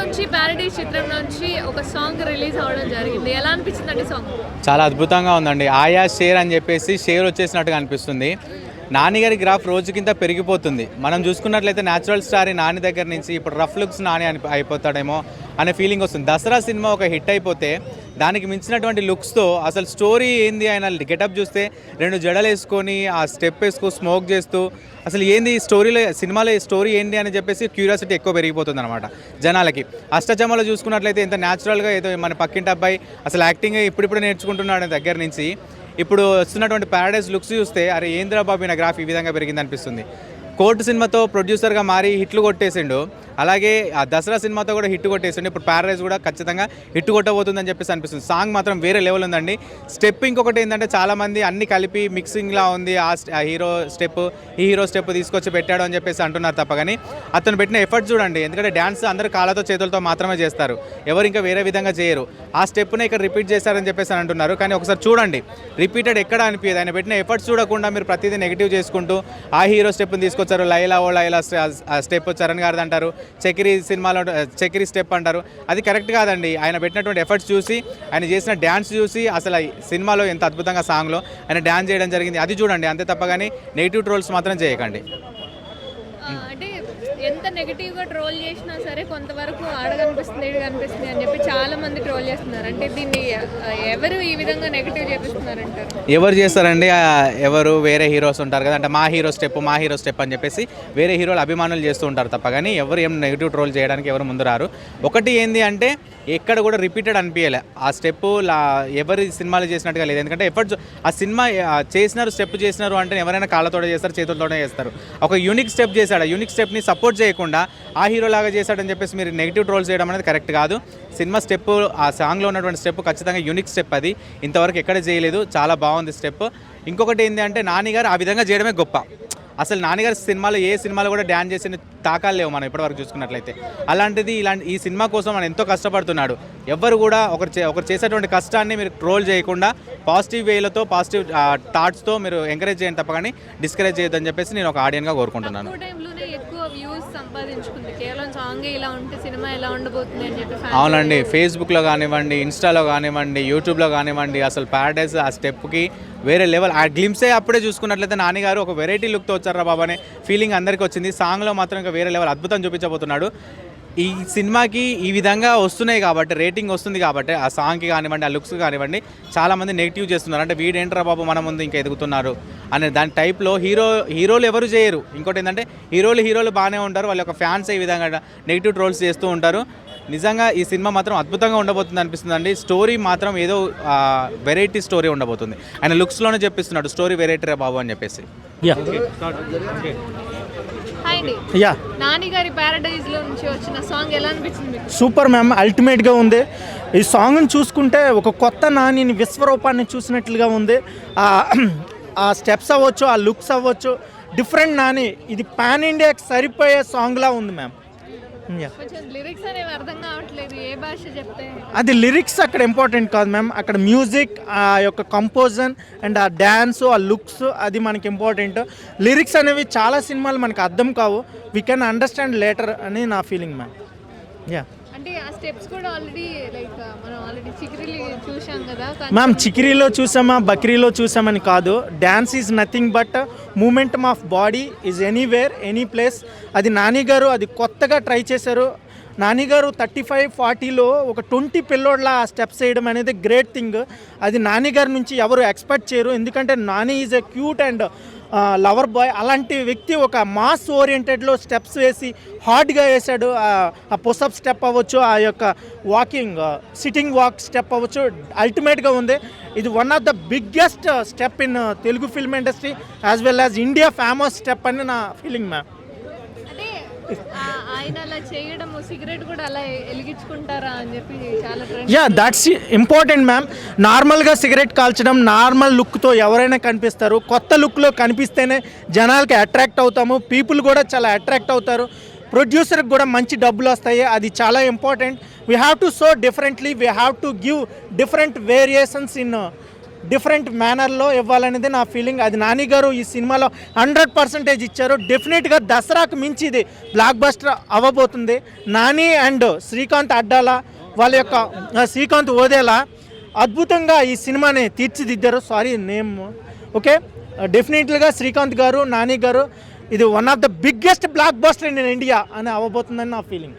నుంచి ప్యారడైజ్ చిత్రం నుంచి ఒక సాంగ్ రిలీజ్ అవ్వడం జరిగింది. ఎలా అనిపించిందండి సాంగ్? చాలా అద్భుతంగా ఉందండి. ఆయా షేర్ అని చెప్పేసి షేర్ వచ్చేసినట్టుగా అనిపిస్తుంది. నాని గారి గ్రాఫ్ రోజుకింత పెరిగిపోతుంది. మనం చూసుకున్నట్లయితే న్యాచురల్ స్టార్ నాని దగ్గర నుంచి ఇప్పుడు రఫ్ లుక్స్ నాని అయిపోతాడేమో అనే ఫీలింగ్ వస్తుంది. దసరా సినిమా ఒక హిట్ అయిపోతే దానికి మించినటువంటి లుక్స్తో అసలు స్టోరీ ఏంది, ఆయన గెటప్ చూస్తే 2 జడలు వేసుకొని ఆ స్టెప్ వేసుకో స్మోక్ చేస్తూ అసలు ఏంది స్టోరీలో సినిమాలో స్టోరీ ఏంటి అని చెప్పేసి క్యూరియాసిటీ ఎక్కువ పెరిగిపోతుంది అనమాట జనాలకి. అష్టచమ్మలో చూసుకున్నట్లయితే ఎంత న్యాచురల్గా ఏదో మన పక్కింటి అబ్బాయి అసలు యాక్టింగ్ ఇప్పుడిప్పుడు నేర్చుకుంటున్నాడు దగ్గర నుంచి ఇప్పుడు వస్తున్నటువంటి ప్యారడైజ్ లుక్స్ చూస్తే అరే ఏంద్రా బాబు నా గ్రాఫ్ ఈ విధంగా పెరిగింది అనిపిస్తుంది. కోర్టు సినిమాతో ప్రొడ్యూసర్గా మారి హిట్లు కొట్టేసిండు, అలాగే ఆ దసరా సినిమాతో కూడా హిట్ కొట్టేసిండు. ఇప్పుడు ప్యారడైజ్ కూడా ఖచ్చితంగా హిట్ కొట్టబోతుందని చెప్పేసి అనిపిస్తుంది. సాంగ్ మాత్రం వేరే లెవెల్ ఉందండి. స్టెప్ ఇంకొకటి ఏంటంటే చాలామంది అన్ని కలిపి మిక్సింగ్లా ఉంది. ఆ హీరో స్టెప్ ఈ హీరో స్టెప్ తీసుకొచ్చి పెట్టాడు అని చెప్పేసి అంటున్నారు తప్ప కానీ అతను పెట్టిన ఎఫర్ట్ చూడండి. ఎందుకంటే డ్యాన్స్ అందరూ కాళ్ళతో చేతులతో మాత్రమే చేస్తారు, ఎవరు ఇంకా వేరే విధంగా చేయరు. ఆ స్టెప్ని ఇక్కడ రిపీట్ చేశారని చెప్పేసి అంటున్నారు, కానీ ఒకసారి చూడండి రిపీటెడ్ ఎక్కడ అనిపించదు. ఆయన పెట్టిన ఎఫర్ట్స్ చూడకుండా మీరు ప్రతిదీ నెగిటివ్ చేసుకుంటూ ఆ హీరో స్టెప్ని తీసుకొచ్చారు. లైలా ఓ లైలా స్టెప్ చరణ్ గారిది అంటారు, చక్రి సినిమాలో చక్రి స్టెప్ అంటారు. అది కరెక్ట్ కాదండి. ఆయన పెట్టినటువంటి ఎఫర్ట్స్ చూసి ఆయన చేసిన డ్యాన్స్ చూసి అసలు సినిమాలో ఎంత అద్భుతంగా సాంగ్లో ఆయన డ్యాన్స్ చేయడం జరిగింది అది చూడండి, అంతే తప్ప కానీ నెగిటివ్ ట్రోల్స్ మాత్రం చేయకండి. అంటే ఎంత నెగిటివ్గా ట్రోల్ చేసినా సరే కొంతవరకు ఆడగనిపిస్తుంది ఈడు కనిపిస్తుంది అని చెప్పి చాలా మంది ట్రోల్ చేస్తున్నారు. అంటే దీన్ని ఎవరు ఈ విధంగా నెగిటివ్ చేపిస్తున్నారంటారు? ఎవరు చేస్తారండి? ఎవరు వేరే హీరోస్ ఉంటారు కదా, అంటే మా హీరో స్టెప్ అని చెప్పేసి వేరే హీరోలు అభిమానులు చేస్తూ ఉంటారు తప్ప కానీ ఎవరు ఏం నెగిటివ్ ట్రోల్ చేయడానికి ఎవరు ముందు రారు. ఒకటి ఏంది అంటే ఎక్కడ కూడా రిపీటెడ్ అనిపించలే ఆ స్టెప్ ఎవరి సినిమాలు చేసినట్టుగా లేదు. ఎందుకంటే ఎఫర్ట్స్ ఆ సినిమా చేసినారు, స్టెప్ చేసినారు అంటే ఎవరైనా కాళ్ళతోనే చేస్తారు, చేతులతోనే చేస్తారు. ఒక యూనిక్ స్టెప్ చేశాడు, యూనిక్ స్టెప్ని సపోర్ట్ చేయకుండా ఆ హీరో లాగా చేశాడని చెప్పేసి మీరు నెగిటివ్ ట్రోల్స్ చేయడం అనేది కరెక్ట్ కాదు. సినిమా స్టెప్ ఆ సాంగ్లో ఉన్నటువంటి స్టెప్ ఖచ్చితంగా యూనిక్ స్టెప్, అది ఇంతవరకు ఎక్కడ చేయలేదు, చాలా బాగుంది స్టెప్. ఇంకొకటి ఏంటి అంటే నాని గారు ఆ విధంగా చేయడమే గొప్ప. అసలు నాన్నగారి సినిమాలో ఏ సినిమాలో కూడా డ్యాన్స్ చేసిన తాకాలు లేవు మనం ఇప్పటివరకు చూసుకున్నట్లయితే. అలాంటిది ఈ సినిమా కోసం మనం ఎంతో కష్టపడుతున్నాడు. ఎవరు కూడా ఒకరు చేసేటువంటి కష్టాన్ని మీరు ట్రోల్ చేయకుండా పాజిటివ్ వేలతో పాజిటివ్ థాట్స్తో మీరు ఎంకరేజ్ చేయండి తప్ప కానీ డిస్కరేజ్ చేయొద్దని చెప్పేసి నేను ఒక ఆడియన్గా కోరుకుంటున్నాను. అవునండి, ఫేస్బుక్లో కానివ్వండి, ఇన్స్టాలో కానివ్వండి, యూట్యూబ్లో కానివ్వండి, అసలు ప్యారడైజ్ ఆ స్టెప్కి వేరే లెవెల్. ఆ గ్లిమ్సే అప్పుడే చూసుకున్నట్లయితే నాన్నగారు ఒక వెరైటీ లుక్తో వచ్చారా బాబా అనే ఫీలింగ్ అందరికీ వచ్చింది. సాంగ్లో మాత్రం ఇంకా వేరే లెవెల్ అద్భుతం చూపించబోతున్నాడు. ఈ సినిమాకి ఈ విధంగా వస్తున్నాయి కాబట్టి, రేటింగ్ వస్తుంది కాబట్టి ఆ సాంగ్కి కానివ్వండి, ఆ లుక్స్ కానివ్వండి, చాలామంది నెగిటివ్ చేస్తున్నారు. అంటే వీడేంట్రా బాబు మన ముందు ఇంకా ఎదుగుతున్నారు అనే దాని టైప్లో హీరోలు ఎవరు చేయరు. ఇంకోటి ఏంటంటే హీరోలు బాగానే ఉంటారు, వాళ్ళ యొక్క ఫ్యాన్స్ ఈ విధంగా నెగిటివ్ ట్రోల్స్ చేస్తూ ఉంటారు. నిజంగా ఈ సినిమా మాత్రం అద్భుతంగా ఉండబోతుంది అనిపిస్తుంది అండి. స్టోరీ మాత్రం ఏదో వెరైటీ స్టోరీ ఉండబోతుంది. ఆయన లుక్స్లోనే చెప్పిస్తున్నాడు స్టోరీ వెరైటీ బాబు అని చెప్పేసి. నాని గారి ప్యారడైజ్ లో నుంచి వచ్చిన సాంగ్ ఎలా అనిపించింది? సూపర్ మ్యామ్, అల్టిమేట్గా ఉంది. ఈ సాంగ్ని చూసుకుంటే ఒక కొత్త నానిని విశ్వరూపాన్ని చూసినట్లుగా ఉంది. ఆ స్టెప్స్ అవ్వచ్చు, ఆ లుక్స్ అవ్వచ్చు, డిఫరెంట్ నాని. ఇది పాన్ ఇండియాకి సరిపోయే సాంగ్లా ఉంది మ్యామ్. అది లిరిక్స్ అక్కడ ఇంపార్టెంట్ కాదు మ్యామ్, అక్కడ మ్యూజిక్, ఆ యొక్క కంపోజన్ అండ్ ఆ డ్యాన్స్, ఆ లుక్స్, అది మనకి ఇంపార్టెంట్. లిరిక్స్ అనేవి చాలా సినిమాలు మనకు అర్థం కావు, వీ కెన్ అండర్స్టాండ్ లేటర్ అని నా ఫీలింగ్ మ్యామ్. యా, అంటే ఆ స్టెప్స్ కూడా ఆల్రెడీ లైక్ మనం ఆల్రెడీ చిక్రీలో చూసాం కదా మ్యామ్. చిక్రీలో చూసామా, బక్రీలో చూసామని కాదు. Dance is nothing but momentum of body is anywhere any place. అది నాని గారు అది కొత్తగా ట్రై చేశారు. నాని గారు 35-40లో ఒక 20 పిల్లోడ్లా ఆ స్టెప్స్ వేయడం అనేది గ్రేట్ థింగ్. అది నాని గారి నుంచి ఎవరు ఎక్స్పెక్ట్ చేయరు, ఎందుకంటే Nani is a cute and lover boy. అలాంటి వ్యక్తి ఒక మాస్ ఓరియంటెడ్లో స్టెప్స్ వేసి హార్డ్గా వేశాడు. ఆ పుషప్ స్టెప్ అవ్వచ్చు, ఆ యొక్క వాకింగ్ సిట్టింగ్ వాక్ స్టెప్ అవ్వచ్చు, అల్టిమేట్గా ఉంది. ఇది one of the biggest step in Telugu film industry as well as India famous step అని నా ఫీలింగ్ మ్యామ్. ఆయన అలా చేయడం, సిగరెట్ కూడా అలా వెలిగించుకుంటారా అని చెప్పి చాలా యా, దట్స్ ఇంపార్టెంట్ మ్యామ్. నార్మల్గా సిగరెట్ కాల్చడం నార్మల్ లుక్తో ఎవరైనా కనిపిస్తారు. కొత్త లుక్లో కనిపిస్తేనే జనాలకి అట్రాక్ట్ అవుతాము, పీపుల్ కూడా చాలా అట్రాక్ట్ అవుతారు, ప్రొడ్యూసర్కి కూడా మంచి డబ్బులు వస్తాయి. అది చాలా important. We have to show differently, we have to give different variations in different మేనర్లో ఇవ్వాలనేది నా ఫీలింగ్. అది నాని గారు ఈ సినిమాలో 100% ఇచ్చారు. డెఫినెట్గా దసరాకు మించి ఇది బ్లాక్ బస్టర్ అవ్వబోతుంది. నాని అండ్ శ్రీకాంత్ అడ్డాల వాళ్ళ యొక్క శ్రీకాంత్ ఓదేలా అద్భుతంగా ఈ సినిమాని తీర్చిదిద్దారు. Sorry name okay. డెఫినెట్గా శ్రీకాంత్ గారు నాని గారు ఇది one of the biggest block buster in India అని అవ్వబోతుందని నా ఫీలింగ్.